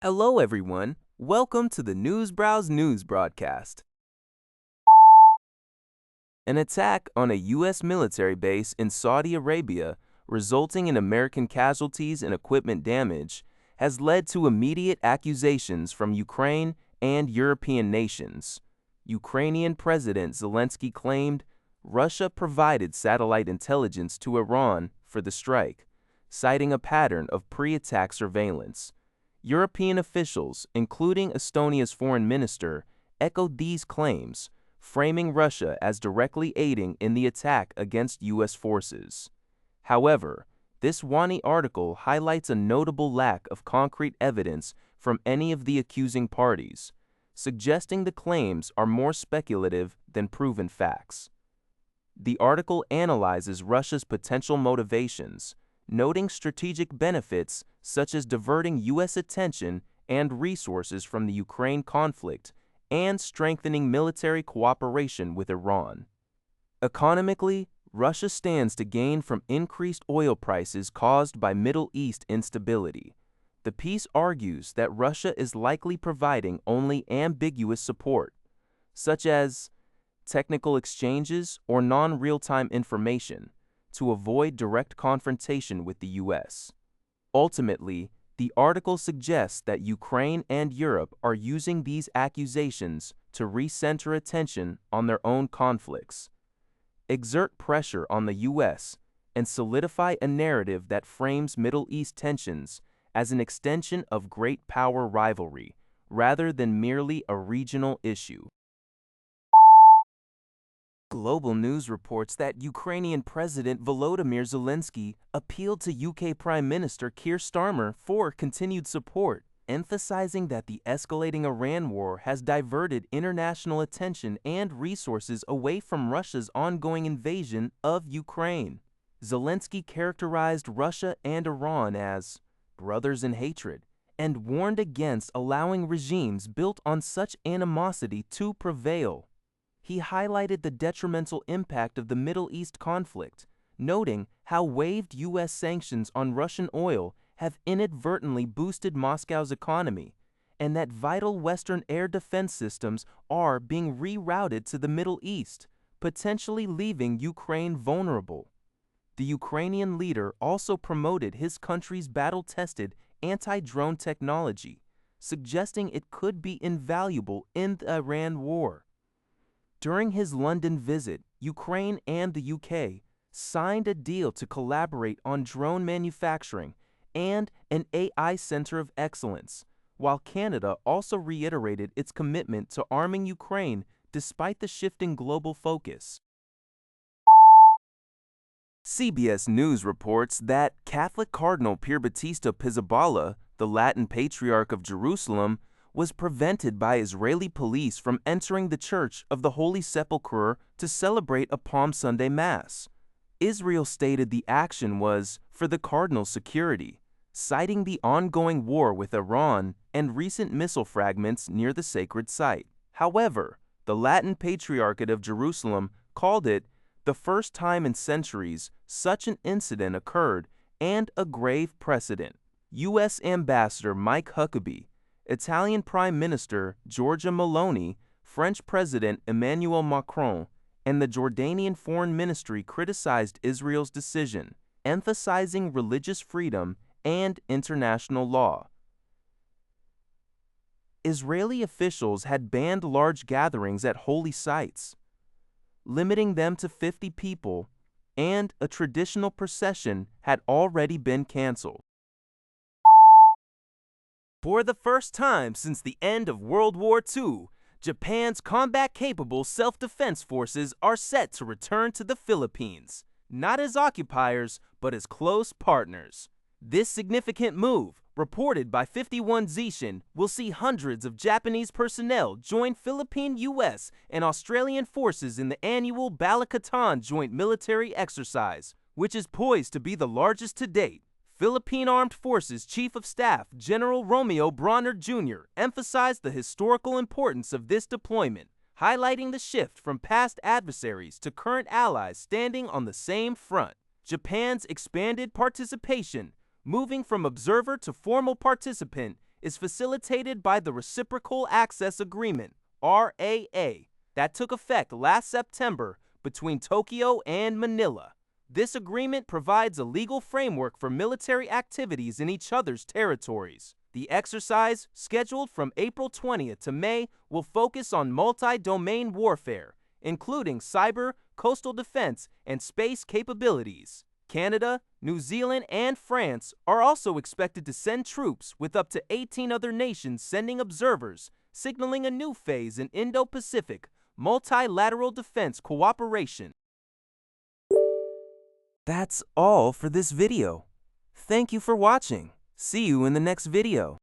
Hello, everyone. Welcome to the Newsbrowse News broadcast. An attack on a U.S. military base in Saudi Arabia, resulting in American casualties and equipment damage, has led to immediate accusations from Ukraine and European nations. Ukrainian President Zelensky claimed Russia provided satellite intelligence to Iran for the strike, citing a pattern of pre-attack surveillance. European officials, including Estonia's foreign minister, echoed these claims, framing Russia as directly aiding in the attack against U.S. forces. However, this WWII article highlights a notable lack of concrete evidence from any of the accusing parties, suggesting the claims are more speculative than proven facts. The article analyzes Russia's potential motivations, noting strategic benefits such as diverting U.S. attention and resources from the Ukraine conflict and strengthening military cooperation with Iran. Economically, Russia stands to gain from increased oil prices caused by Middle East instability. The piece argues that Russia is likely providing only ambiguous support, such as technical exchanges or non-real-time information, to avoid direct confrontation with the U.S. Ultimately, the article suggests that Ukraine and Europe are using these accusations to recenter attention on their own conflicts, exert pressure on the U.S., and solidify a narrative that frames Middle East tensions as an extension of great power rivalry, rather than merely a regional issue. Global News reports that Ukrainian President Volodymyr Zelensky appealed to UK Prime Minister Keir Starmer for continued support, emphasizing that the escalating Iran war has diverted international attention and resources away from Russia's ongoing invasion of Ukraine. Zelensky characterized Russia and Iran as brothers in hatred and warned against allowing regimes built on such animosity to prevail. He highlighted the detrimental impact of the Middle East conflict, noting how waived U.S. sanctions on Russian oil have inadvertently boosted Moscow's economy, and that vital Western air defense systems are being rerouted to the Middle East, potentially leaving Ukraine vulnerable. The Ukrainian leader also promoted his country's battle-tested anti-drone technology, suggesting it could be invaluable in the Iran war. During his London visit, Ukraine and the UK signed a deal to collaborate on drone manufacturing and an AI Center of Excellence, while Canada also reiterated its commitment to arming Ukraine despite the shifting global focus. CBS News reports that Catholic Cardinal Pierbattista Pizzaballa, the Latin Patriarch of Jerusalem, was prevented by Israeli police from entering the Church of the Holy Sepulchre to celebrate a Palm Sunday Mass. Israel stated the action was for the cardinal's security, citing the ongoing war with Iran and recent missile fragments near the sacred site. However, the Latin Patriarchate of Jerusalem called it the first time in centuries such an incident occurred and a grave precedent. U.S. Ambassador Mike Huckabee, Italian Prime Minister Giorgia Meloni, French President Emmanuel Macron, and the Jordanian Foreign Ministry criticized Israel's decision, emphasizing religious freedom and international law. Israeli officials had banned large gatherings at holy sites, limiting them to 50 people, and a traditional procession had already been canceled. For the first time since the end of World War II, Japan's combat-capable self-defense forces are set to return to the Philippines, not as occupiers, but as close partners. This significant move, reported by 51 Zishin, will see hundreds of Japanese personnel join Philippine, U.S., and Australian forces in the annual Balikatan Joint Military Exercise, which is poised to be the largest to date. Philippine Armed Forces Chief of Staff General Romeo Bronner Jr. emphasized the historical importance of this deployment, highlighting the shift from past adversaries to current allies standing on the same front. Japan's expanded participation, moving from observer to formal participant, is facilitated by the Reciprocal Access Agreement, RAA, that took effect last September between Tokyo and Manila. This agreement provides a legal framework for military activities in each other's territories. The exercise, scheduled from April 20th to May, will focus on multi-domain warfare, including cyber, coastal defense, and space capabilities. Canada, New Zealand, and France are also expected to send troops, with up to 18 other nations sending observers, signaling a new phase in Indo-Pacific multilateral defense cooperation. That's all for this video. Thank you for watching. See you in the next video.